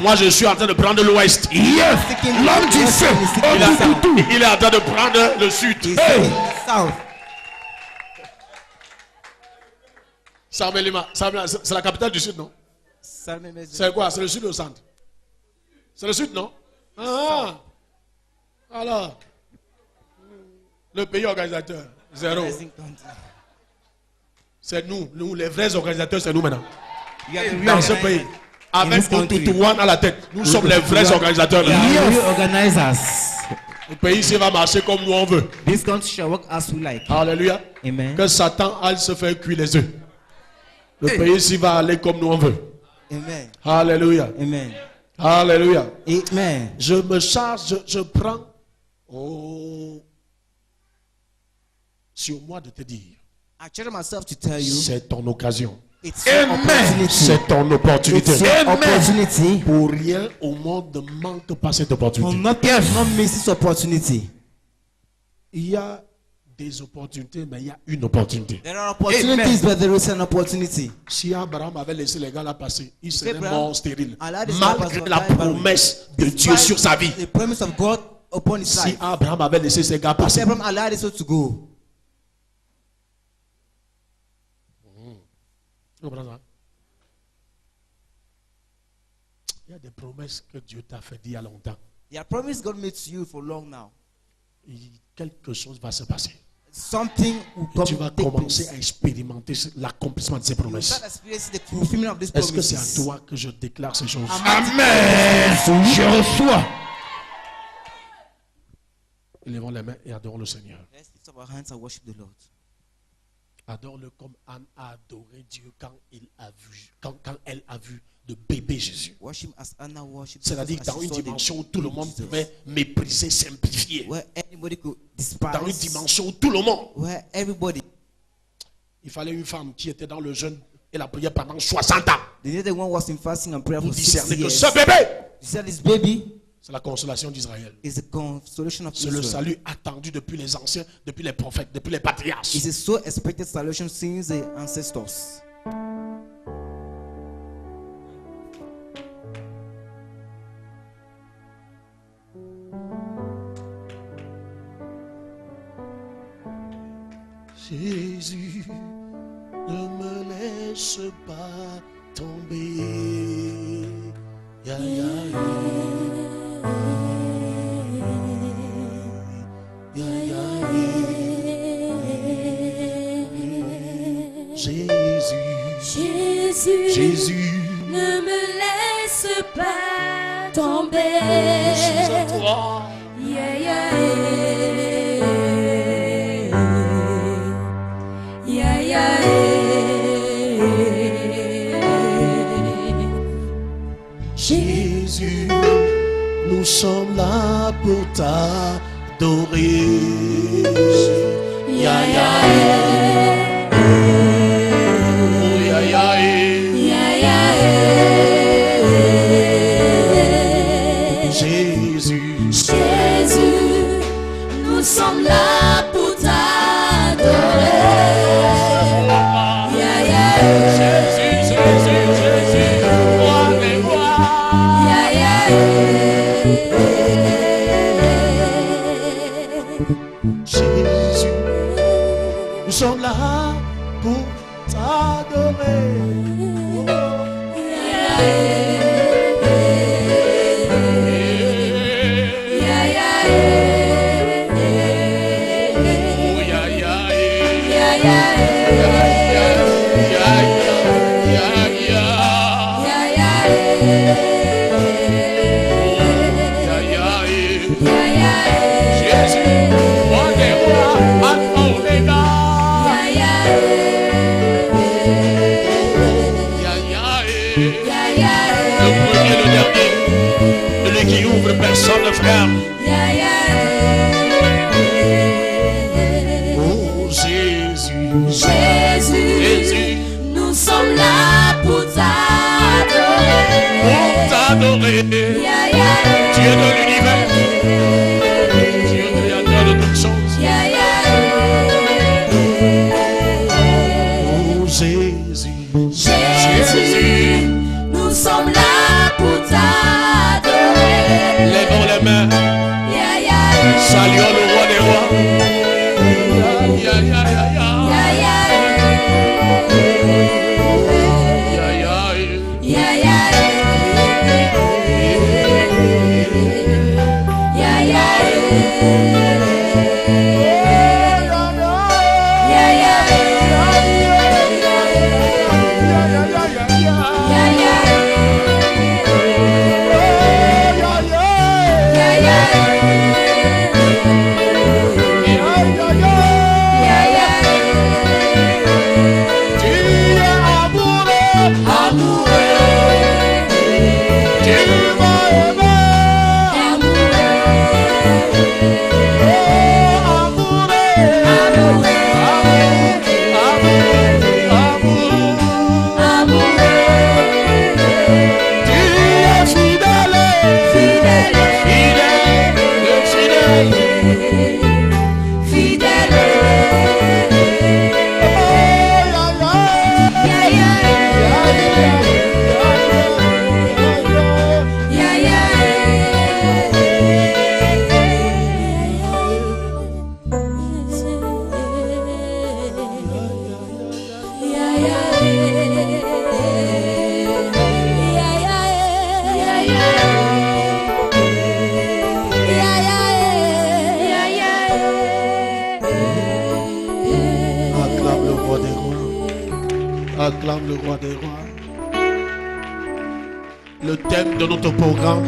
Moi, je suis en train de prendre l'ouest. Yes. L'homme du feu. Il est en train de prendre le sud. Hey. Samelima, c'est la capitale du sud, non? C'est quoi? C'est le sud ou le centre? C'est le sud, non? Ah. Alors, le pays organisateur, zéro. C'est nous, les vrais organisateurs, c'est nous maintenant. Dans ce pays, avec Otutuwan à la tête, nous sommes les vrais organisateurs. Le pays ici va marcher comme nous on veut. This country shall work as we like. Alléluia. Amen. Que Satan aille se faire cuire les œufs. Le pays ici va aller comme nous on veut. Amen. Alléluia. Amen. Alléluia. Amen. Je me charge, je prends sur moi de te dire. I charge myself to tell you. C'est ton occasion. It's your opportunity. C'est ton opportunité. It's your opportunity. Pour rien au monde ne manque pas cette opportunité. Not miss this opportunity. Il y a des opportunités, mais il y a une opportunité. There are opportunities, but there is an opportunity. Si Abraham avait laissé les gars là passer, il serait mort stérile. Malgré Malgré la promesse de Dieu sur sa vie. The promise of God upon his Si life. Abraham avait laissé ces gars passer, Abraham allowed his soul to go. il y a des promesses que Dieu t'a fait il y a longtemps. There are promises God made to you for long now. Quelque chose va se passer. Something will come. Tu vas commencer à expérimenter l'accomplissement de ces promesses. Est-ce que c'est à toi que je déclare ces choses? Amen. Je reçois. Élevons les mains et adorons le Seigneur. Let's lift up our hands and worship the Lord. Adore-le comme Anne a adoré Dieu quand elle a vu le bébé Jésus. C'est-à-dire dans une dimension où tout le monde pouvait mépriser, simplifier. Dans une dimension où tout le monde. Il fallait une femme qui était dans le jeûne et la prière pendant 60 ans. Pour discerner que ce bébé, c'est la consolation d'Israël. C'est le salut attendu depuis les anciens, depuis les prophètes, depuis les patriarches. It is so expected salvation since the ancestors. Jésus, ne me laisse pas tomber. Ya, ya, ya. Ya, ya, ya. Jésus, ne me laisse pas tomber. Je suis à toi. Yeah, yeah, yeah, yeah, Jésus, nous sommes là pour t'adorer. Ya, ya, nous sommes là pour t'adorer. Yeah, yeah. Jésus, roi des rois. Yeah, yeah. Jésus, nous sommes là pour t'adorer. Yeah, yeah. Qui ouvre personne ne ferme. Oh Jésus, Jésus, nous sommes là pour t'adorer. Pour t'adorer. Dieu de l'univers, Dieu créateur de toutes choses. Oh Jésus, nous sommes là pour t'adorer. Saluons le roi des rois. Ya, ya, ya, ya. Ya, ya, Ya, ya, ya, ya, ya, ya, Acclame le roi des rois. Le thème de notre programme,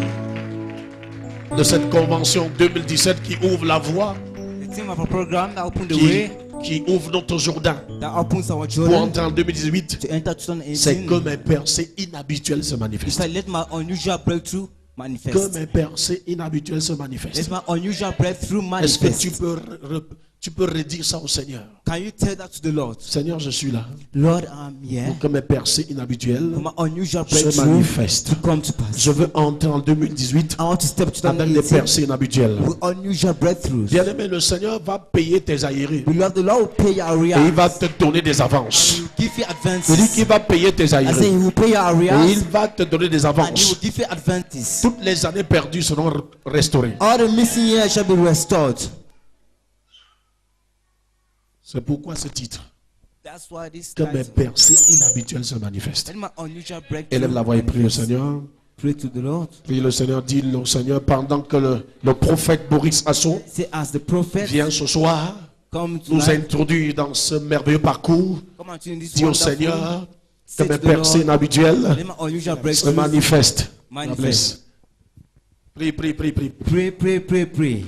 de cette convention 2017 qui ouvre la voie, The theme of our program that opened the way, qui ouvre notre Jourdain that opens our pour Jordan entrer en 2018, to enter c'est 2018. que mes percées inhabituelles se It's manifestent. like let my unusual breakthrough Que manifest. mes percées inhabituelles se Let manifestent. my unusual breakthrough Est-ce que manifest. tu peux redire ça au Seigneur? Can you tell that to the Lord? Seigneur, je suis là. Lord, I'm here. Pour que mes percées inhabituelles For my unusual se breakthrough manifestent. to come to pass. Je veux entrer en 2018 I want to step to avec des 2018 percées inhabituelles. with unusual breakthroughs. Bien-aimé, le Seigneur va payer tes aérés. Beloved, the Lord will pay your Et il arrears. va te donner des avances. He will give you Il dit advances. qu'il va payer tes I say aérés. He will pay your Et arrears il va te donner des and He avances. will give you advances. Toutes les années perdues seront restaurées. All the missing years shall be restored. C'est pourquoi ce titre. That's why this Que mes title. percées inhabituelles se manifestent. Let my unusual breakthrough Élève la voix et prie le manifest. Seigneur. Pray to the Lord. Prie le Seigneur, dis le Seigneur, pendant que le prophète Boris Asso Say as the prophet vient ce soir come nous tonight, introduire dans ce merveilleux parcours, come unto in this dis au wonderful, Seigneur que say mes to the percées Lord, inhabituelles let my unusual se breakthrough manifestent. manifest. Prie, prie, prie, prie. Pray, pray, pray, pray.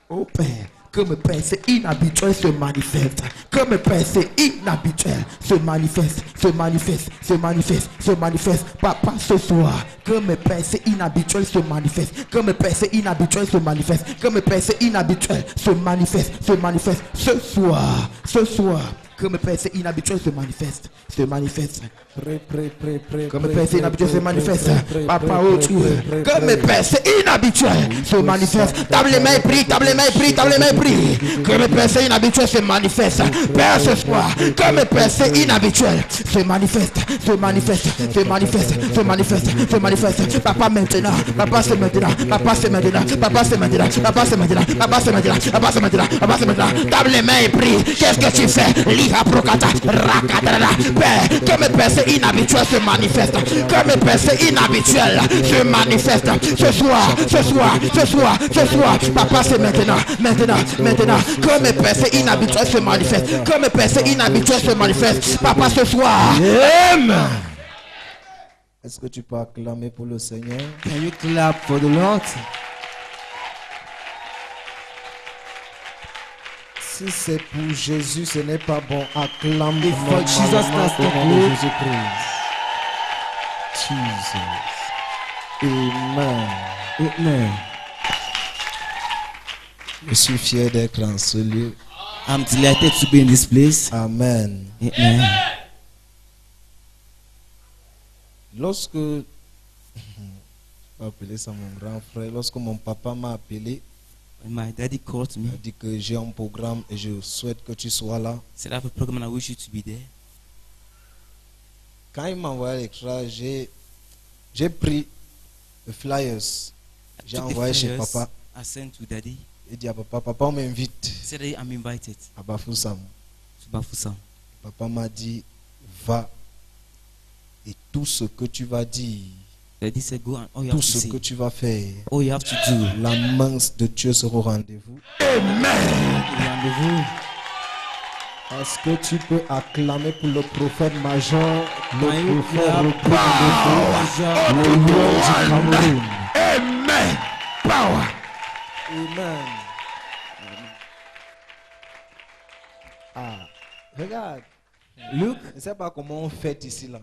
Ô Père, que mes pensées inhabituelles se manifestent. Que mes pensées inhabituelles se manifestent, se manifestent, se manifestent, se manifestent. Papa, ce soir, que mes pensées inhabituelles se manifestent. Que mes pensées inhabituelles se manifestent. Que mes pensées inhabituelles se manifestent, se manifestent. Ce soir, ce soir. Que mes pensées inhabituelles se manifestent, se manifestent. Que mes pensées inhabituelles se manifestent. Papa, oh Dieu. Que mes pensées inhabituelles se manifestent. Tape les mains et prie, tape les mains et prie, tape les mains et prie. Que mes pensées inhabituelles se manifestent. Père, ce soir, que mes pensées inhabituelles se manifestent, se manifestent, se manifestent, se manifestent, se manifestent. Papa, maintenant, papa, c'est maintenant, papa, c'est maintenant, papa, c'est maintenant, papa, c'est maintenant, papa, c'est maintenant, papa, c'est maintenant, papa, c'est maintenant. Tape les mains et prie. Qu'est-ce que tu fais? Père, que mes pensées inhabituelles se manifestent. Que mes pensées inhabituelles se manifestent. Ce soir, ce soir, ce soir, ce soir. Papa, c'est maintenant, maintenant, maintenant. Que mes pensées inhabituelles se manifestent. Que mes pensées inhabituelles se manifestent. Papa, ce soir. Amen. Est-ce que tu peux acclamer pour le Seigneur? Can you clap for the Lord? Si c'est pour Jésus, ce n'est pas bon. Acclame If for Jesus, normalement that's au not nom de good. Jésus-Christ. Jesus. Amen. Amen. Je suis fier d'être en ce lieu. I'm delighted to be in this place. Amen. Amen. Lorsque, je vais appeler ça mon grand frère, lorsque mon papa m'a appelé My daddy called me. Il a dit que j'ai un programme et je souhaite que tu sois là. Said I have a program and I wish you to be there. Quand il m'a envoyé l'extra, j'ai pris les flyers. J'ai Took the envoyé chez flyers, papa. I sent to daddy. Il dit à papa, papa on m'invite Said I'm invited à Bafoussam. to Bafoussam. Papa m'a dit, va et tout ce que tu vas dire, Daddy said go and all you tout have to ce say, que tu vas faire, all you have to do. la main de Dieu sera au rendez-vous. Rendezvous. Est-ce que tu peux acclamer pour le prophète major, My le prophète power. le roi du Cameroun? Amen. Power. Amen. Ah, regarde. Look, Je ne sais pas comment on fait ici là.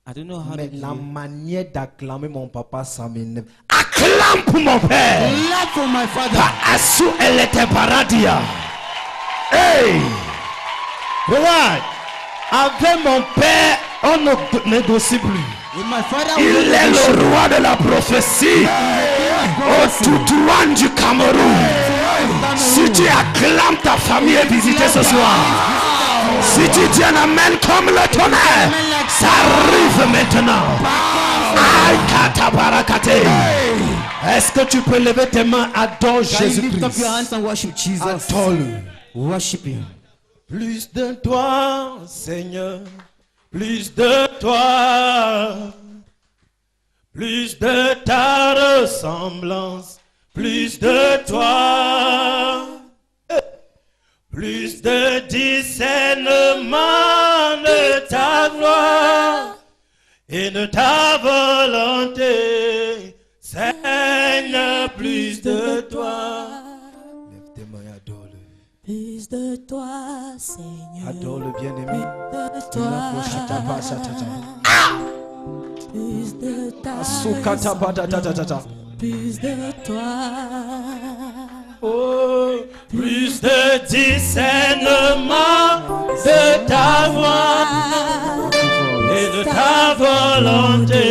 I don't know how Mais to la do. manière d'acclamer mon papa, ça m'énerve. Acclame pour mon père. Clap for my father. Asu elle était paradia. Hey. Regarde. Avec mon père, on ne négocie plus. With my father, Il we est don't le roi de la prophétie. Au Toutouan du Cameroun. Si tu acclames ta famille et visiter ce soir. Si tu dis un amen comme le tonnerre, ça arrive maintenant. Aïe, katabarakate. Est-ce que tu peux lever tes mains? Adore Can you lift up Jésus-Christ. your hands and worship Jesus? Adore-le. Worship him. Plus de toi, Seigneur, plus de toi, plus de ta ressemblance, plus de toi, plus de discernement de ta gloire et de ta volonté, Seigneur, plus de toi. Lève tes mains et adore-le. Plus de toi, Seigneur. Adore-le bien-aimé. De toi. Plus de ta plus de toi. Oh, plus de discernement de ta voix et de ta volonté.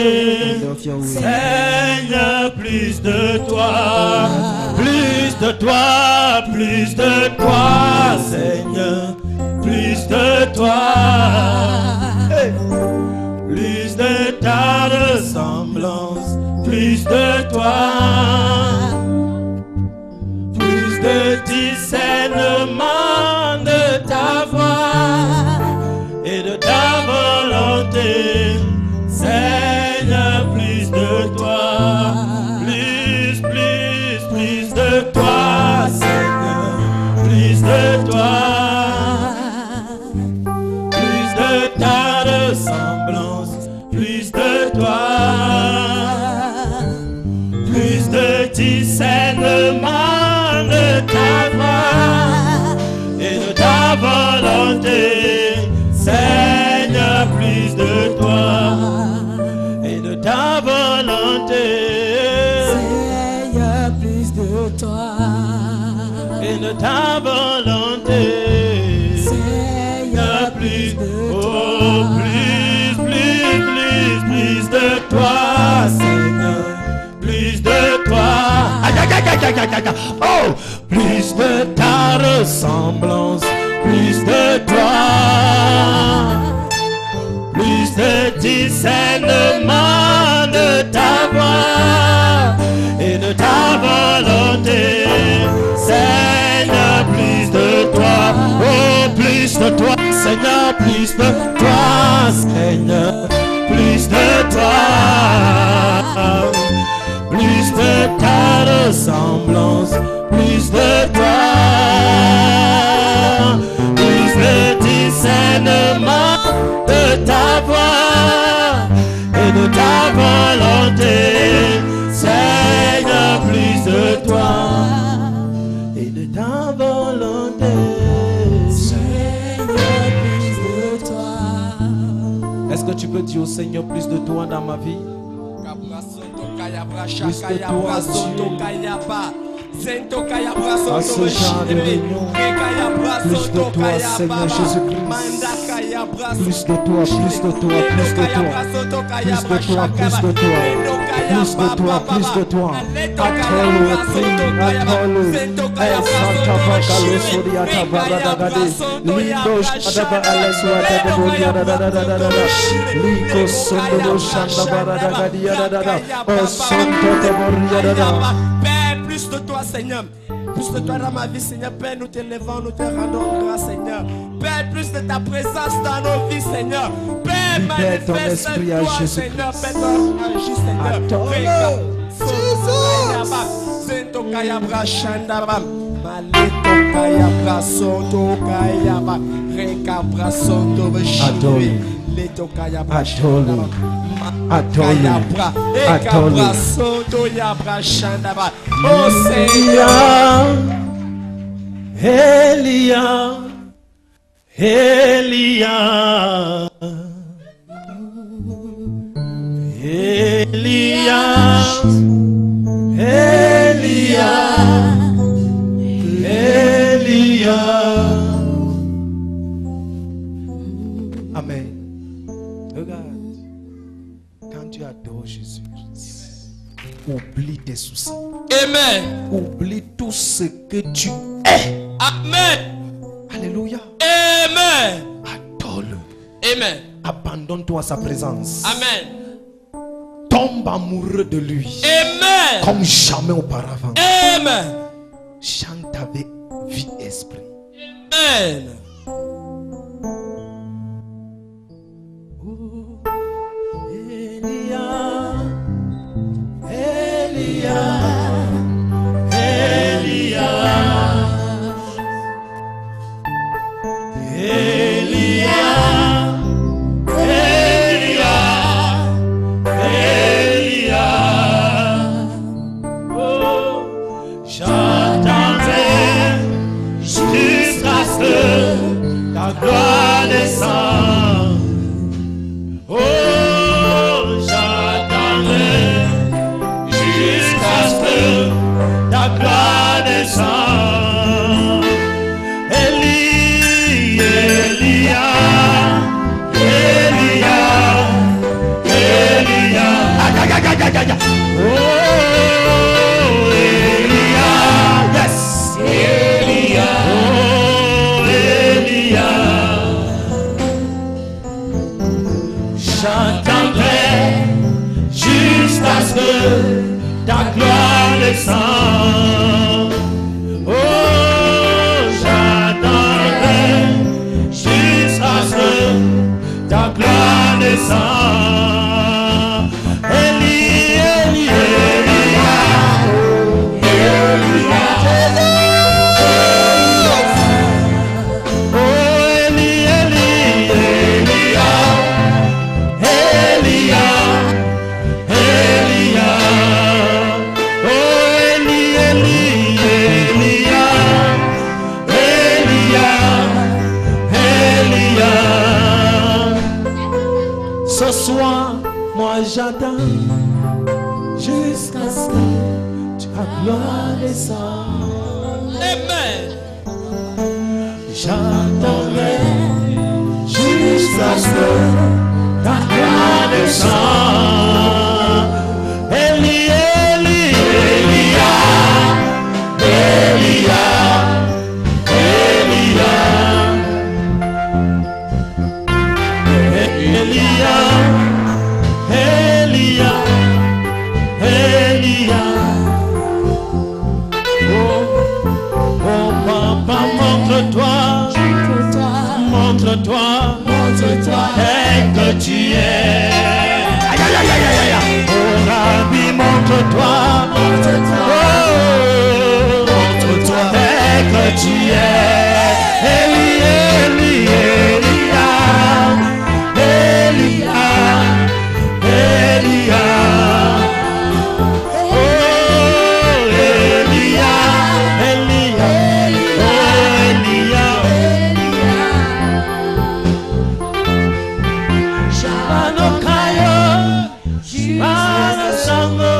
Seigneur, plus de toi, plus de toi, plus de toi, Seigneur, plus de toi. Hey. Plus de ta ressemblance, plus de toi, plus de discernement de ta voix et de ta volonté, Seigneur, plus de toi, plus de toi, Seigneur, plus de toi, plus de ta ressemblance, plus de toi, plus de discernement de ta voix et de ta volonté, Seigneur, plus de toi et de ta volonté, Seigneur, plus de toi. et de ta volonté, Seigneur, plus, plus de oh, toi. plus de toi, Seigneur, plus de toi, aïe, aïe, aïe, aïe, aïe, aïe, aïe. Oh, plus de ta ressemblance, plus de toi, plus de discernement de ta voix et de ta volonté, Seigneur, plus de toi, oh, plus de toi, Seigneur, plus de toi, Seigneur, plus de toi, plus de ta ressemblance, plus de toi, plus de discernement de ta voix et de ta volonté, Seigneur, plus de toi et de ta volonté, Seigneur, plus de toi. Est-ce que tu peux dire au Seigneur plus de toi dans ma vie? Plus de toi, à ce genre de réunion, plus de toi, Seigneur Jésus-Christ. Plus de toi, plus de toi, plus de toi. Plus de toi, plus de toi. Plus de toi, plus de toi. Atolo, Atolo. Santa Bacalo, Soriata Baradagade. Lindo Shadaba Aleswata de Boria. Liko Sondo Shanda Baradagadi. Oh, Santo de Boria. Père, plus de toi, Seigneur. Plus de toi dans ma vie, Seigneur. Père, nous te levons, nous te rendons grâce, Seigneur. Père, plus de ta présence dans nos vies, Seigneur. Père, manifeste-toi, Seigneur. Père, toi, agis, Seigneur. Sento kaya brashanda bam, maleto kaya brasoto kaya bam, reka brasoto beshiri, leto kaya brashanda bam, kaya bra, reka brasoto ya brashanda bam. Oh Seigneur, Elia, Elia, Elia. Elia, Elia. Amen. Regarde, quand tu adores Jésus, oublie tes soucis. Amen. Oublie tout ce que tu es. Amen. Alléluia. Amen. Adore-le. Amen. Abandonne-toi à sa présence. Amen. Tombe amoureux de lui. Amen. Comme jamais auparavant. Amen. Chante avec vie et esprit. Amen. Elia, Elia, Elia, Elia, Elia, oh, j'attendrai jusqu'à ce que ta gloire descende. Oh, j'attendrai jusqu'à ce que ta gloire descende. Elia, Elia, Elia. Oh, Elia, yes, Elia, oh, Elia. J'attendrai jusqu'à ce que ta gloire descende. Oh, j'attendrai jusqu'à ce que ta gloire descende. Elia, Elia, Elia, oh, Elia, Elia, Elia, Elia, oh, Elia, Elia, Elia, Elia. Ce soir, moi j'attends jusqu'à ce que ta gloire descende. Amen. J'attendrai jusqu'à ce que ta gloire descende. Elia, Elia, Elia, Elia, Elia, Elia, Elia. Oh, oh papa, montre-toi, montre-toi, montre-toi, et que tu es. Aïe, aïe, aïe, aïe, aïe, aïe. Oh Rabbi, montre-toi, montre-toi, oh, montre-toi, et que tu es. Elia, Elia, Elia, Elia. Oh, Elia, Elia, oh, Elia. Shabanokayo, Shibana Sango,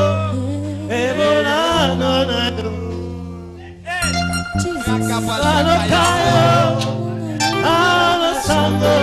Ebolano Nado. Shabanokayo, Ana Sango,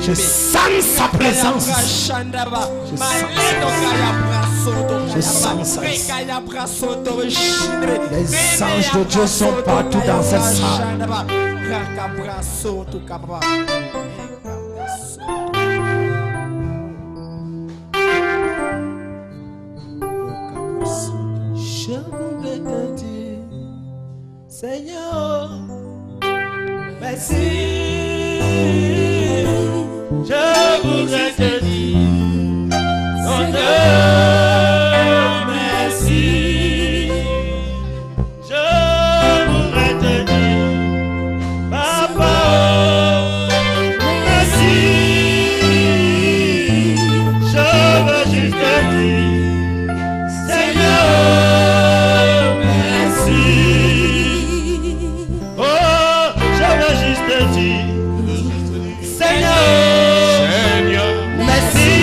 Je sens sa présence. Je sens ça. Les anges de Dieu sont partout dans cette salle. Je voudrais te dire, Seigneur, merci. Je voudrais te dire, oh Dieu, merci. Je voudrais te dire, Papa, merci. Je veux juste te dire, Seigneur, merci. Oh, je veux juste te dire, Seigneur, merci.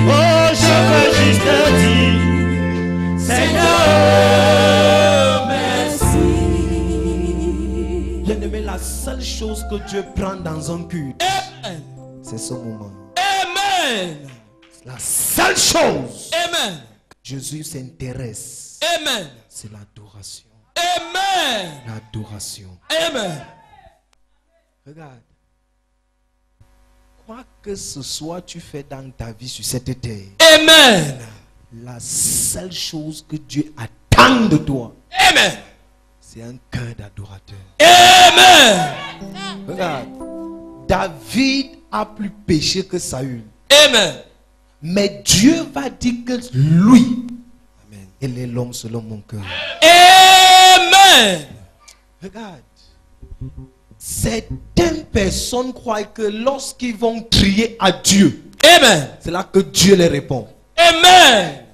Oh, je veux juste te dire, Seigneur, merci. Bien-aimé, la seule chose que Dieu prend dans un culte, c'est ce moment. Amen. La seule chose Amen. que Jésus s'intéresse, Amen. c'est l'adoration. Amen. L'adoration. Amen. Regarde. Quoi que ce soit tu fais dans ta vie sur cette terre, Amen. la seule chose que Dieu attend de toi, Amen. c'est un cœur d'adorateur. Amen. Regarde. David a plus péché que Saül. Amen. Mais Dieu va dire que lui, amen, il est l'homme selon mon cœur. Amen. Regarde. Certaines personnes croient que lorsqu'ils vont crier à Dieu, Amen. c'est là que Dieu les répond. Amen.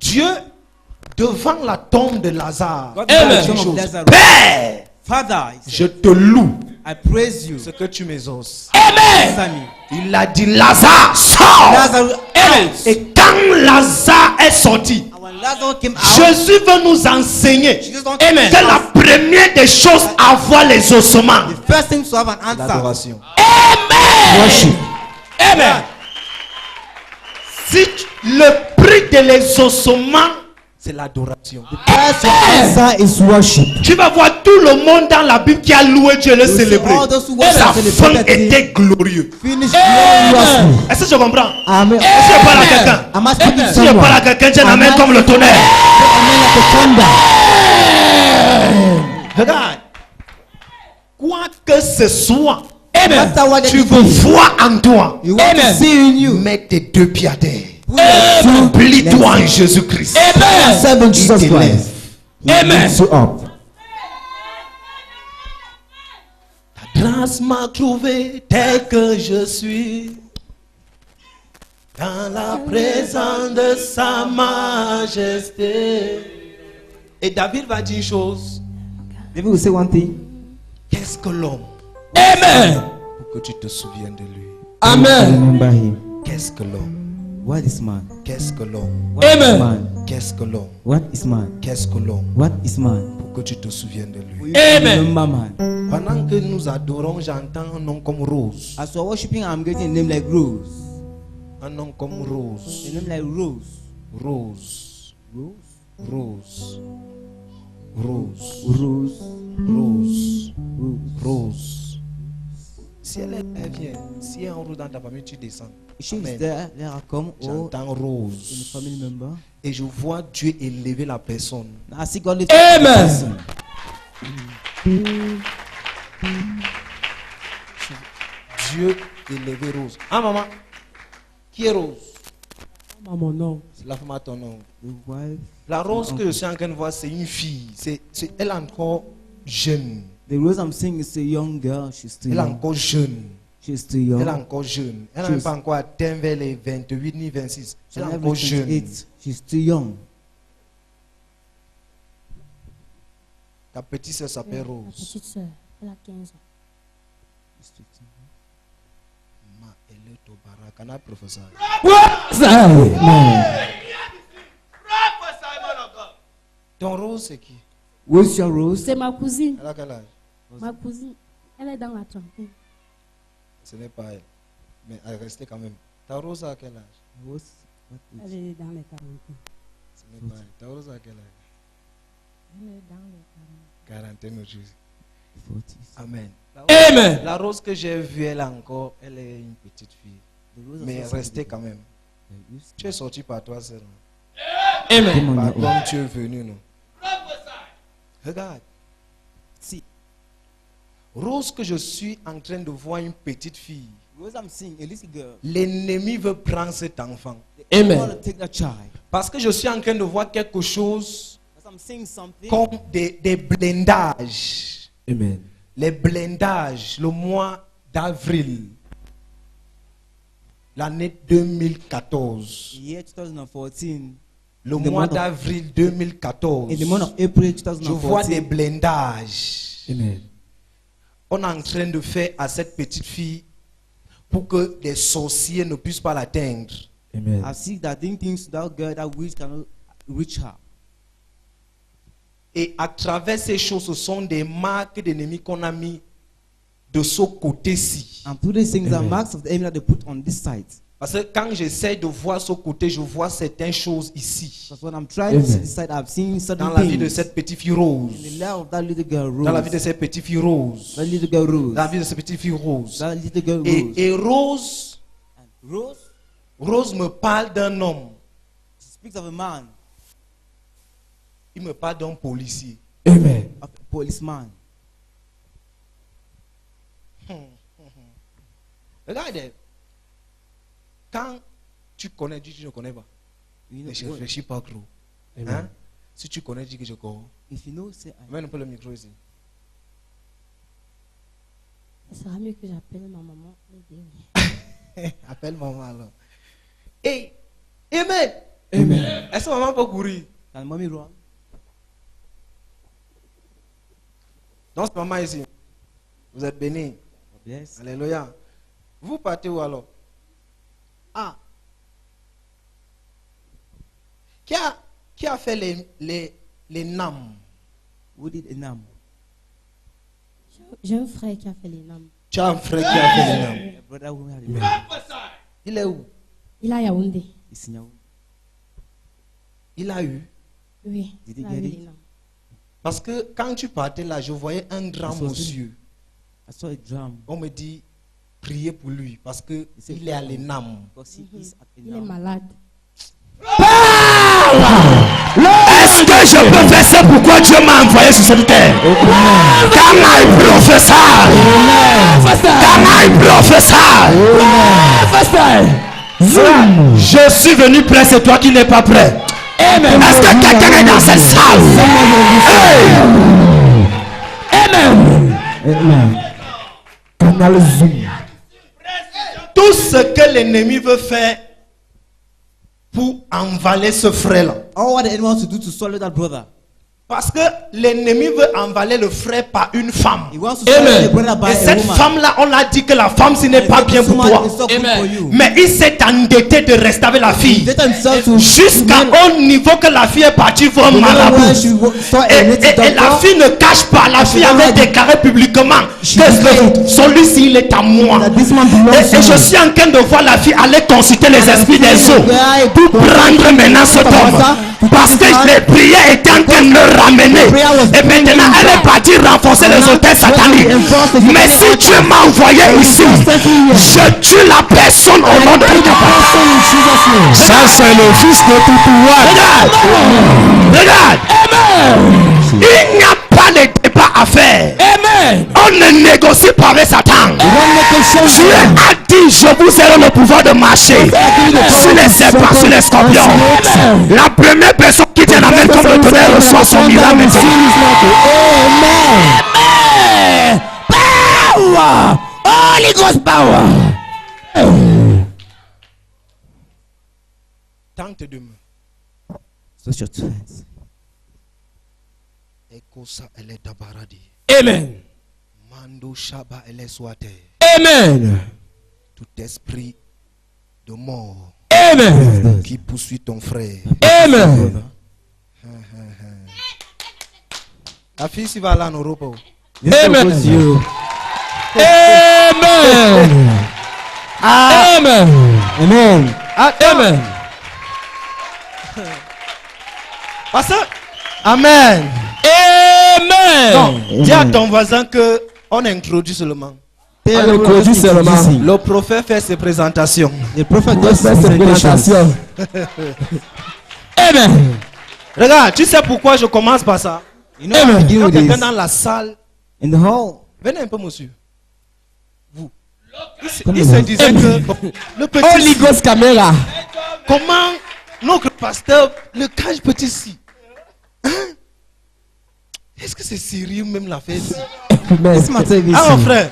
Dieu, devant la tombe de Lazare, Amen. dit une chose. Père, Father, je te loue I praise you. ce que tu m'exauces. Amen. Il a dit, Lazare, sors. Amen. Et quand Lazare est sorti, When Lazarus came out, Jésus veut nous enseigner Amen. que la première des choses à avoir les ossements, the first thing to have an answer. l'adoration. Amen. Worship. Amen. Si le prix de l'exaucement, c'est l'adoration. First answer is worship. Tu vas voir tout le monde dans la Bible qui a loué Dieu et le célébré. all those who worship Sa and fin celebrate him. était glorieux. Finish gloriously. Est-ce que je comprends? Amen. Si je parle à quelqu'un, Am I speaking to si je someone? parle à quelqu'un, j'ai la main comme le tonnerre. Amen like a thunder. Regarde. Quoi que ce soit, No matter what tu it veux is, voir en toi. you want to see in you. Mets tes deux pieds à terre. Amen. Plie-toi en Jésus-Christ. Amen. Serve in Jesus Il Christ. Amen. So up. Ta grâce m'a trouvé tel que je suis. Dans la présence de sa majesté. Et David va dire une chose. Maybe we say one thing. Qu'est-ce que l'homme Amen. pour que tu te souviennes de lui? Amen. Remember him. Qu'est-ce que l'homme What is man? Qu'est-ce que l'homme? What is Amen. man? Qu'est-ce que l'homme? What is man? Qu'est-ce que l'homme? What is man? Pour que tu te souviennes de lui. Amen. Remember man. Pendant que nous adorons, j'entends un nom comme Rose. As we're worshiping, I'm getting a name like Rose. Un nom comme Rose. A name like Rose. Rose. Rose. Rose. Rose. Rose. Rose. Rose. Rose. Si elle vient, si elle est en route dans ta famille, tu descends. She's Amen. there. Let her come. Or J'entends in a Rose. family member. Et je vois Dieu élever la personne. I see God lift Amen. up the person. Dieu élever Rose. Ah maman, qui est Rose? Maman, non. C'est la femme à ton nom. The wife. La Rose que je suis en train de voir, c'est une fille. Elle est encore jeune. The Rose I'm seeing is a young girl. She's still Elle est young. encore jeune. She's still Elle est young. encore jeune. Elle n'a même pas encore atteint vers les 28 ni 26. Elle est She's encore jeune. 28. She's still young. Ta petite soeur s'appelle Ma Rose. petite soeur, elle a 15 ans. Ma elle est au barak. On a professeur. Ton Rose, c'est qui? Where's your Rose? C'est ma cousine. Elle a quel âge? Ma cousine, elle est dans la trentaine. Ce n'est pas elle. Mais elle restait quand même. Ta Rose a quel âge? Rose. What Elle age? est dans les 40 ans. Ce n'est pas elle. Ta Rose a quel âge? Elle est dans les 40 ans. Quarantaine aujourd'hui. 40s. Amen. Amen. La Rose que j'ai vue, elle encore, elle est une petite fille. The Rose Mais also restez said quand même. that you Tu es sorti par toi seul. Amen. came on Par your own. comme tu es venu, non? Regarde. See, Rose que je suis en train de voir une petite fille. Rose I'm seeing a little girl. L'ennemi veut prendre cet enfant. I Amen. want to take that child. Parce que je suis en train de voir quelque chose Because I'm seeing something. comme des blindages. Amen. Les blindages, le mois d'avril, l'année 2014. Year 2014. Le In the mois month of- d'avril 2014. In the month of April Je vois des 2014. blindages. Amen. On est en train de faire à cette petite fille pour que des sorciers ne puissent pas l'atteindre. Amen. I see that doing things to that girl, that witch cannot reach her. Et à travers ces choses, ce sont des marques d'ennemis qu'on a mis de ce côté-ci. And through these things are Amen. marks of the enemy that they put on this side. Parce que quand j'essaie de voir ce côté, je vois certaines choses ici. Because when I'm trying to see Amen. this side, I've seen certain Dans la vie de things. cette petite fille rose. In the life of that little girl, Rose. Dans la vie de cette petite fille rose. That little girl, Rose. Dans la vie de cette petite fille rose. That little girl, Rose. Et Rose, And Rose Rose me parle d'un homme. speaks of a man, Il me parle d'un policier. Amen. of a policeman. Regarde, quand tu connais Dieu, tu ne connais pas. You Ne know, réfléchis pas trop. Amen. Hein? Si tu connais Dieu que je connais, if you know, say, mets un peu le micro ici. Ce sera mieux que j'appelle ma maman. l'aider. Appelle maman alors. Hey, Amen. Amen. Est-ce que maman peut courir? can mommy run? Donc, c'est maman ici. Vous êtes bénis. Yes. Alléluia. Vous partez où alors? Ah. Qui a fait les NAM? Who did Enam? J'ai un frère qui a fait les NAM. Tu as un frère qui a fait les NAM. A brother who had a Il est où? Il a Yaoundé. Is in your- Il a eu. Oui, Did il he a get eu it? les NAM. Parce que quand tu partais là, je voyais un grand That's what monsieur. I saw a drum. On me dit, priez pour lui parce que C'est il est à l'ENAM. Because he is at Il est Enam. malade. Est-ce que je peux faire ça pourquoi Dieu m'a envoyé sur cette terre? Can I prophesy? Can I prophesy? Je suis venu près, c'est toi qui n'es pas prêt. Amen. Est-ce que quelqu'un est dans cette salle? Amen. Amen. Tout ce que l'ennemi veut faire pour envaler ce frère-là, All what the enemy wants to do to swallow that brother, Parce que l'ennemi veut envaler le frère par une femme. Amen. Et cette femme-là, on a dit que la femme, ce n'est pas bien pour toi. Mais il s'est endetté de rester avec la fille. Jusqu'à un niveau que la fille est partie voir marabout. Et la fille ne cache pas. La fille avait déclaré publiquement que celui-ci, il est à moi. Et je suis en train de voir la fille aller consulter les esprits des eaux pour prendre maintenant cet homme. Parce que les prières étaient en train de me ramener. Et maintenant, elle est partie renforcer les hôtels sataniques. Mais si Dieu m'a envoyé ici, je tue la personne au nom de Dieu. Ça, c'est le fils de tout pouvoir. Regarde. Il n'y a pas de débat à faire. On ne négocie pas avec Satan. Dieu a dit, je vous ai le pouvoir de marcher sur les serpents, sur les scorpions. La première personne qui tient la main comme le tonnerre reçoit son miracle maintenant. Amen. Power. Holy Ghost power. Tente de me. Such your twins. Ekosa elle est tabaradi. Amen. Mando shaba elle est soite. Amen. Tout esprit de mort Amen. qui poursuit ton frère. Amen. La fille s'y va là en Europe. Amen. Amen. Amen. Amen. Amen. Parce que, Amen. Amen. Non, dis à ton voisin que on introduit seulement. Le Le prophète fait ses présentations. The prophet does ses présentations. Amen. Regarde, tu sais pourquoi je commence par ça? You know how to deal Quand with quelqu'un this. dans la salle, In the hall. venez un peu, monsieur. Vous. Il se disait que le petit. Holy Ghost camera. Comment notre pasteur le cache petit ici? Hein? Est-ce que c'est sérieux même l'affaire ici? This matter is Ah mon frère.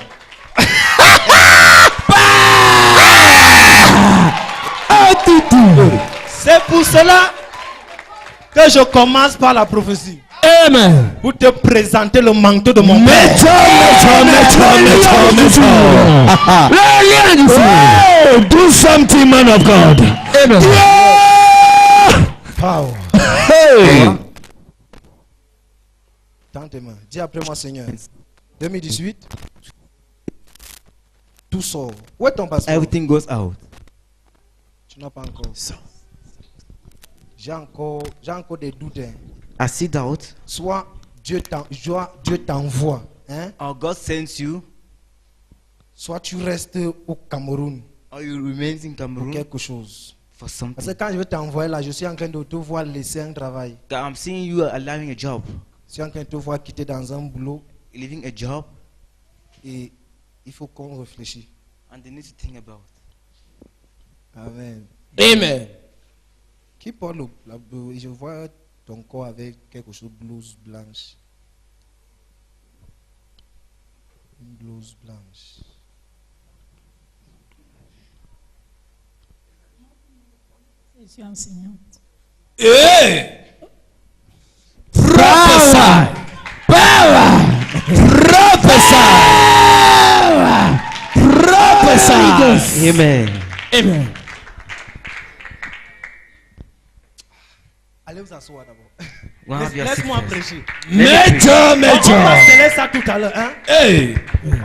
C'est pour cela que je commence par la prophétie. Amen. Pour te présenter le manteau de mon père. Oh, do something, man of God. Amen. Power. Hey. Tends tes mains. Dis après moi, Seigneur. 2018. Tout sort. Où est ton passeport? everything goes out. Tu n'as pas encore. J'ai encore des doutes. Hein. I see doubt. Soit Dieu t'envoie. Hein? Or God sends you, Soit tu restes au Cameroun or you remain in pour Cameroon quelque chose. for Parce que something. quand je vais t'envoyer là, je suis en train de te voir laisser un travail. I'm seeing you allowing a job, Je suis en train de te voir quitter dans un boulot. leaving a job, Et il faut qu'on réfléchisse. and they need to think about. Amen. Amen. Qui porte je vois ton corps avec quelque chose, blouse blanche. Une blouse blanche. Je suis enseignante. Hey. Prophesy. Power. Prophesy. Prophesy. Amen. Amen. Allez vous asseoir d'abord. One of your Laisse-moi secrets. prêcher. Major, On va major. sceller ça tout à l'heure. Hein? Hey.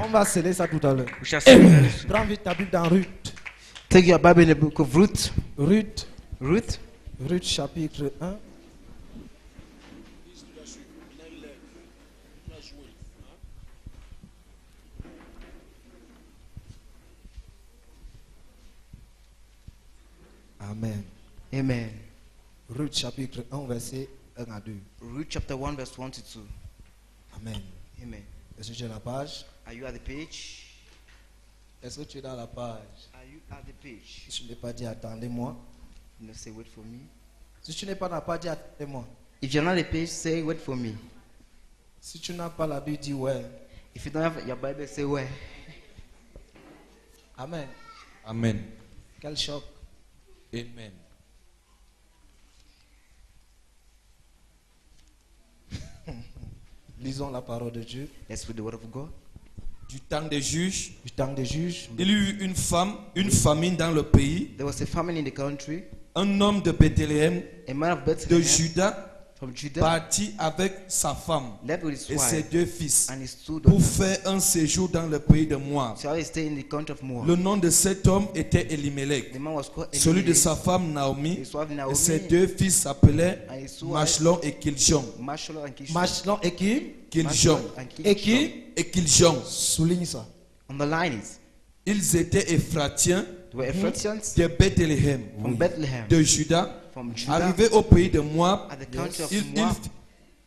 On va sceller ça tout à l'heure. We shall see. Prends vite ta Bible dans Ruth. Take your Bible in the book of Ruth. Ruth. Ruth. Ruth chapitre 1. Amen. Amen. Ruth chapitre 1 verset 1 à 2. Ruth chapter 1 verse 1 to 2. Amen. Amen. Est-ce que tu es dans la page? Are you at the page? Est-ce que tu es dans la page? Are you at the page? Si tu n'es pas dit attendez-moi. No, say wait for me. Si tu n'es pas dans la page, dis attendez-moi. If you're not at the page, say wait for me. Si tu n'as pas la Bible, dis ouais. If you don't have your Bible, say where. Amen. Amen. Quel choc. Amen. Lisons la parole de Dieu. Let's read the word of God. Du temps des juges, Du temps des juges, il y eut une famine dans le pays. There was a famine in the country. Un homme de Bethléem, A man of de Bethlehem Juda, from Judah partit avec sa femme left with his et ses wife 2 fils and his 2 pour daughters. faire un séjour dans le pays de Moab. So he stayed in the country of Moab. Le nom de cet homme était Elimelech. The man was called Celui de Elimelech. sa femme Naomi His wife et Naomi ses 2 fils s'appelaient and his 2 wives, Machlon et Kiljon. Machlon and Kishon. Machlon et qui? Kiljon and Et qui? et Kiljon. Souligne ça. Underline it. Ils étaient Éphratiens They were Ephrathians de Bethléem, from Bethlehem, de Juda. from Judah, Arrivés au pays de Moab, at the country of ils Moab.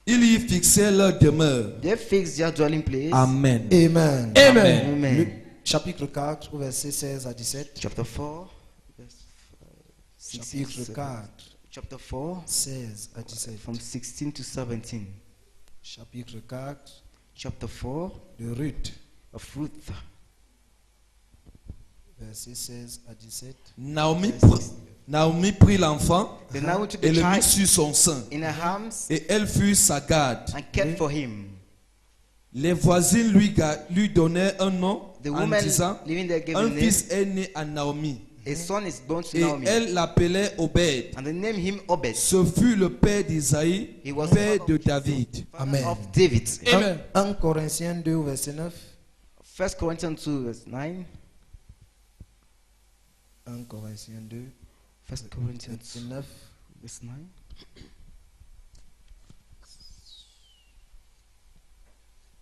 y fixaient leur demeure. They fixed their dwelling place. Amen. Amen. Amen. Amen. Luc, chapitre 4, au verset 16 à 17. Chapter 4, verse 16 Chapitre to 17. 4, Chapter 4, 16 à 17. from 16 to 17. Chapitre 4 Chapter 4 de Ruth, of Ruth. verset 16 à 17. Naomi prit l'enfant Then Naomi took et the le mit child sur son sein. in her arms Et elle fut sa garde. and cared for him. Les voisines lui donnaient un nom The en woman disant, living there gave un a name. fils est né à Naomi. A son is born to Et Naomi. elle l'appelait Obed. And they named him Obed. Ce fut le père d'Isaïe, He was père the de David. Amen. of David. 1 Corinthiens 2, verset 9. 1 Corinthians 2, verse 9. 1 Corinthiens 2, 1 Corinthians verset 9. verse 9.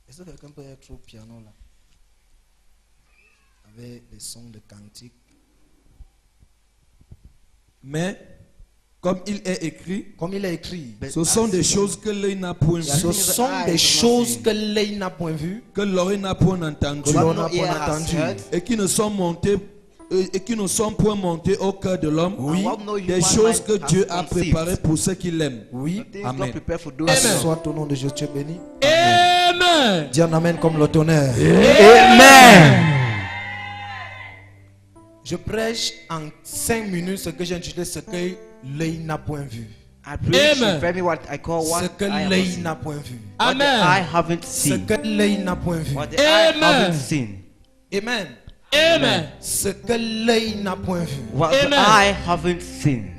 Est-ce que quelqu'un peut être au piano là? Avec les sons de cantique. Mais, comme il est écrit, Comme il est écrit, ce sont des choses que l'œil n'a point ce vues, sont des choses que l'œil n'a point vues, que l'oreille n'a point entendues, que l'on n'a What no ear point has entendues, heard, et qui ne sont montées et qui ne sont point montées au cœur de l'homme, and what no des human choses mind que has Dieu a conceived. préparées pour ceux qui l'aiment. oui. Things Amen. not prepared for those who love. Soit au nom de Jésus, tu es béni. Amen. Dis un amen comme le tonnerre. Amen. Je prêche en 5 minutes ce que j'ai intitulé ce que l'œil n'a point vu. I preach Amen. very what I call Ce what que I haven't l'œil seen. n'a point vu. What the eye Amen. haven't Ce seen. que l'œil n'a point vu. What the eye Amen. haven't seen. Amen. Amen. Ce que l'œil n'a point vu. What the Amen. eye haven't seen.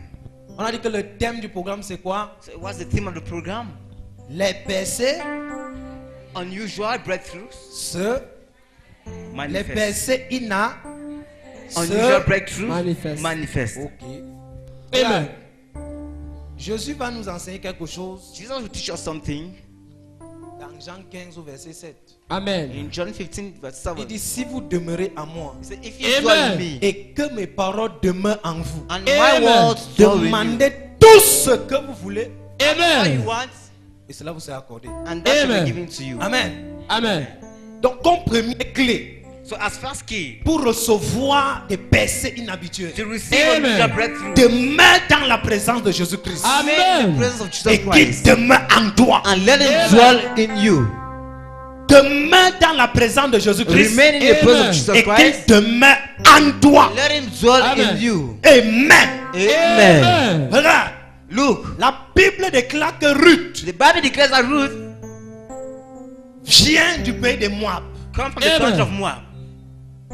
On a dit que le thème du programme c'est quoi? So what's the theme of the program? Les percées, Unusual breakthroughs. les Manifest. percées ina. Unusual breakthroughs. manifeste. Manifest. Ok. Amen. Jésus va nous enseigner quelque chose Jesus will teach us something dans Jean 15 au verset 7. Amen. in John 15 verse Il 7. dit si vous demeurez en moi He said, if you Amen. dwell in me et que mes paroles demeurent en vous, and Amen. my words dwell in you, demandez tout ce que vous voulez all you Amen. want, et cela vous sera accordé. and that shall Amen. be given to you. Amen. Amen. Donc comme première clé So as first key pour recevoir des percées inhabituelles, to receive Amen. unusual breakthrough, demeure dans la présence de Jésus-Christ in the Amen. presence of Jesus et qu'il Christ demeure en toi. and let him Amen. dwell in you. Demeure dans la présence de Jésus-Christ Remain in the presence of Jesus et qu'il Christ. demeure en toi. Let him dwell Amen. in you. Amen. Amen. Amen. Regarde, Look, la Bible déclare que Ruth the Bible declares that Ruth vient du pays de Moab. come from the Amen. country of Moab.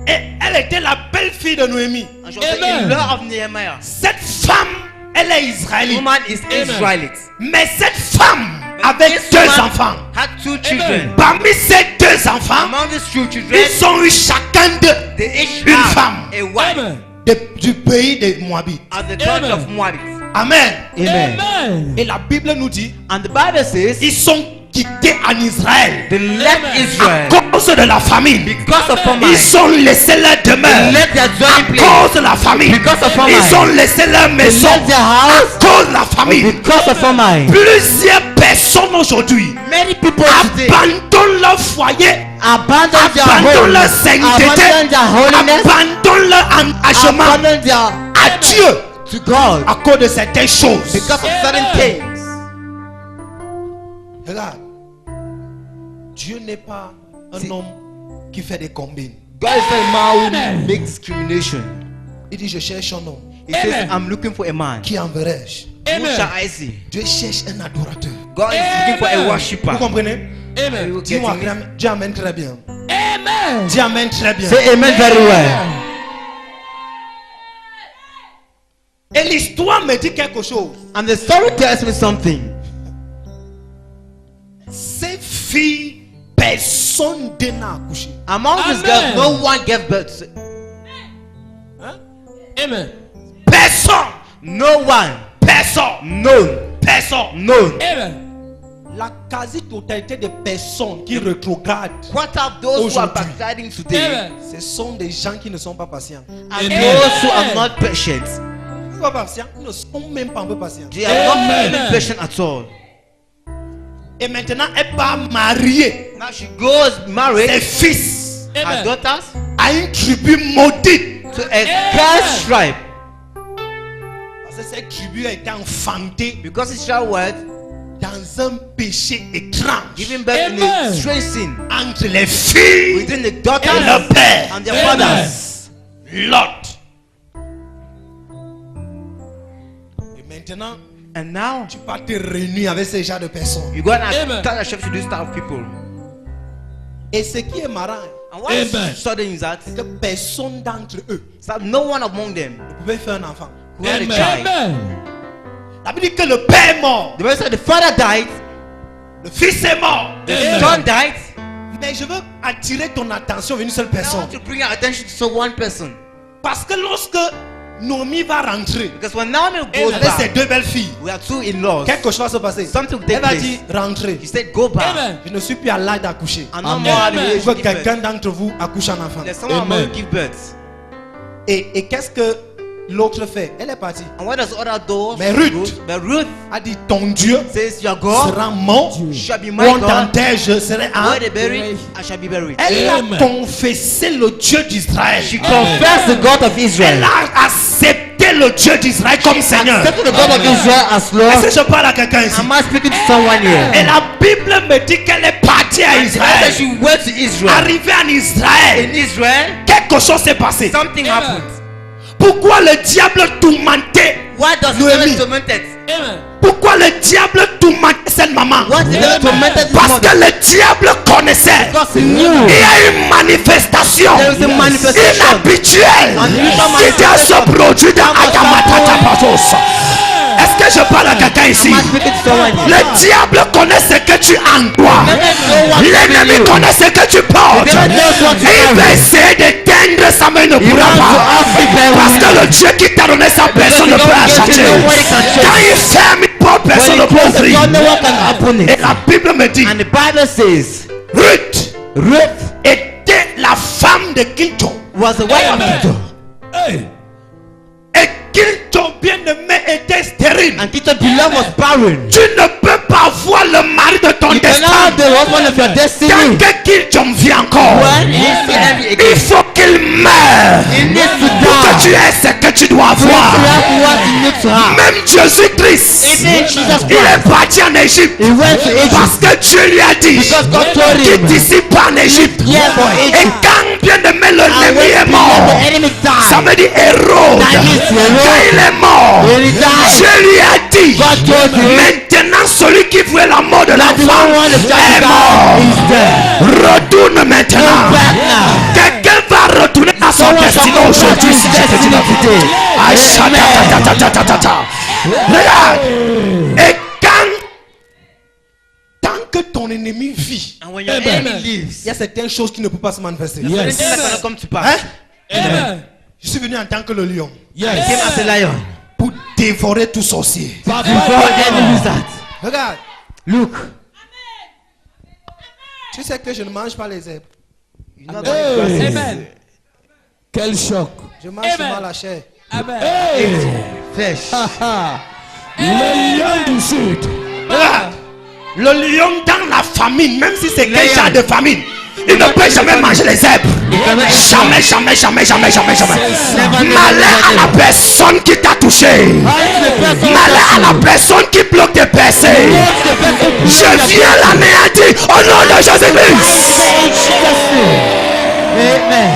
Et elle était la belle-fille de Noémie. And she was the Amen. in-law of Nehemiah. Cette femme, elle est israélite. Woman is Amen. Israelite. Mais cette femme avait This deux woman enfants. had 2 children. Parmi ces deux enfants, Among these 2 children, ils ont eu chacun d'eux they each une have femme a wife Amen. du pays de Moabit. at the country Amen. of Moab. Amen. Amen. Et la Bible nous dit, And the Bible says ils sont quittés en Israël they left Amen. à Israel cause de la famine. because of famine. Ils ont laissé leur demeure They left their dwelling à place cause de la famine. because of famine. Ils ont laissé leur They maison left their house à cause de la famine. because of famine. Plusieurs personnes aujourd'hui Many people today abandonnent leur foyer, abandon their abandonnent home, leur sainteté, abandon their holiness, abandonnent leur engagement abandon their à Dieu to God à cause de certaines choses. because of certain Amen. things. Regarde, Dieu n'est pas un homme qui fait des combines. God is not a man who makes discrimination. Il dit, je cherche un homme. He says, Amen. I'm looking for a man. Qui enverrai-je? Who Amen. shall I see? Dieu cherche un adorateur. God is looking for a Amen. worshipper. Vous comprenez? Amen. Dis-moi, dis amen très bien. Amen. Dis amen très bien. Say amen very well. Et l'histoire me dit quelque chose. And the story tells me something. Ces filles, personne n'a accouché. Among these girls, no one gave birth. Amen. Personne. No one. Personne. None. Personne. None. Amen. La quasi-totalité des personnes qui rétrogradent, What are those who are aujourd'hui, backsliding today? Amen. ce sont des gens qui ne sont pas patients. And those who are not patient. Ils ne sont pas patients, ils ne sont même pas un peu patients. They are not Amen. even patient at all. Et maintenant, elle va marier Now she goes married ses fils her Amen. daughters à une tribu maudite. to a cursed tribe. Parce que cette tribu a été enfantée Because Israel was dans un péché étrange giving birth in Amen. a strange sin entre les filles within the et daughters leur père. and their Amen. fathers. Lot. Et maintenant, And now tu vas te réunir avec ces genres de personnes. you go and Amen. tell yourself to this type of people. Et ce qui est marrant, And what is Amen. sudden is that? c'est que personne d'entre eux Is that no one among them ne pouvait faire un enfant. who had a Amen. child. Amen. Ça veut dire que le père est mort, The Bible said the father died, le fils est mort. the Amen. son died. Mais je veux attirer ton attention vers une seule I personne. want to bring your attention to one person. Parce que lorsque Noémie va rentrer Because when Naomi goes avec ses back, deux belles filles, we have two in-laws. quelque chose va se passer. Something will take Elle va place. dire rentrer. He said, go back. Amen. Je ne suis plus à l'âge d'accoucher. And no Amen. more having Amen. Il faut to que give quelqu'un birth. d'entre vous accouche un enfant. There's someone among Amen. you give birth. Et qu'est-ce que l'autre fait? Elle est partie. And what does the other door? Mais Ruth. But Ruth A dit ton Dieu says, your God sera mon. shall be Où my on God. t'enterre, je serai un. Where they bury, I shall be buried. Elle Amen. a confessé le Dieu d'Israël. She confessed the God of Elle Israel. a accepté le Dieu d'Israël comme Seigneur. Accepted the God of Israel as Est-ce Lord. que je parle à quelqu'un ici? Am I speaking to someone here? Et la Bible me dit qu'elle est partie à And the Bible said Israël. she went to Israel. Arrivée en Israël, In Israel, quelque chose s'est passé. something Amen. happened. Pourquoi le diable tourmentait Why does the Noémie? devil tormented? Amen. Pourquoi le diable tourmentait cette maman? What the devil tormented this Parce mother? que le diable connaissait. Because he knew. Il y a une manifestation There is a manifestation. inhabituelle Unusual qui doit se manifestation. produire dans Ayamatata Pasos. Est-ce que je parle à quelqu'un ici? Am I speaking to someone here? Le diable connaît ce que tu as en toi. L'ennemi connaît ce que tu portes. The devil knows what you Il va have. essayer d'éteindre ça, mais il ne pourra wants to pas. occupy Parce with que le Dieu qui t'a donné sa personne ne Because peut he la don't give changer. you nobody can change. Quand il ferme une porte, personne ne When he peut closes the ouvrir. door, no one can open Et it. la Bible me dit, And the Bible says, Ruth était la femme de Kilton. was the wife of Amen. Tito. Hey. Et Kilton, bien-aimé, était stérile. And Tito beloved was barren. Tu ne peux pas voir le mari de ton You destin. cannot the husband of your Tant destiny. que Kilton vit encore, When he see envy il again, faut qu'il meure he needs to pour que die. tu aies ce que tu dois You avoir. have what you need to have. Même Jésus-Christ, Even Jesus il est Christ, parti en Égypte he went to parce Egypt que Dieu lui a dit because God told quitte him, d'ici pas en Égypte. yeah, for Et Egypt. quand bien-aimé And l'ennemi when est mort, the enemy ça died, veut dire Hérode. That means Hérode. Quand il est mort, When he died, Dieu lui a dit God told him, maintenant celui qui voulait la mort de the l'enfant one who est died mort. is dead. Retourne maintenant. Go back now. Quelqu'un va retourner à son Someone destin shall go aujourd'hui back si to je te dis la destiny vérité. today. Aïcha, Amen. ta, ta, ta, ta. Regarde. Et tant que ton ennemi vit, And when your Amen. enemy leaves, il y a certaines choses qui ne peuvent pas se manifester. Yes. things are going to come to pass. Hein? Amen. Je suis venu en tant que le lion He came Yes. as a lion. pour dévorer tout sorcier. Before the enemy lizard. Regarde, Look. tu sais que je ne mange pas les herbes. You know Hey. that Amen. Quel choc. Je mange Amen. seulement la chair. Amen. Hey. Flesh. Le lion du sud. Regarde, le lion dans la famine, même si c'est quel Lion. genre de famine, il ne peut jamais manger les herbes. Jamais, jamais, jamais, jamais, jamais, jamais. Malheur à la personne qui t'a touché. Malheur à la personne qui bloque tes percées. Je viens l'anéantir au nom de Jésus-Christ. Amen.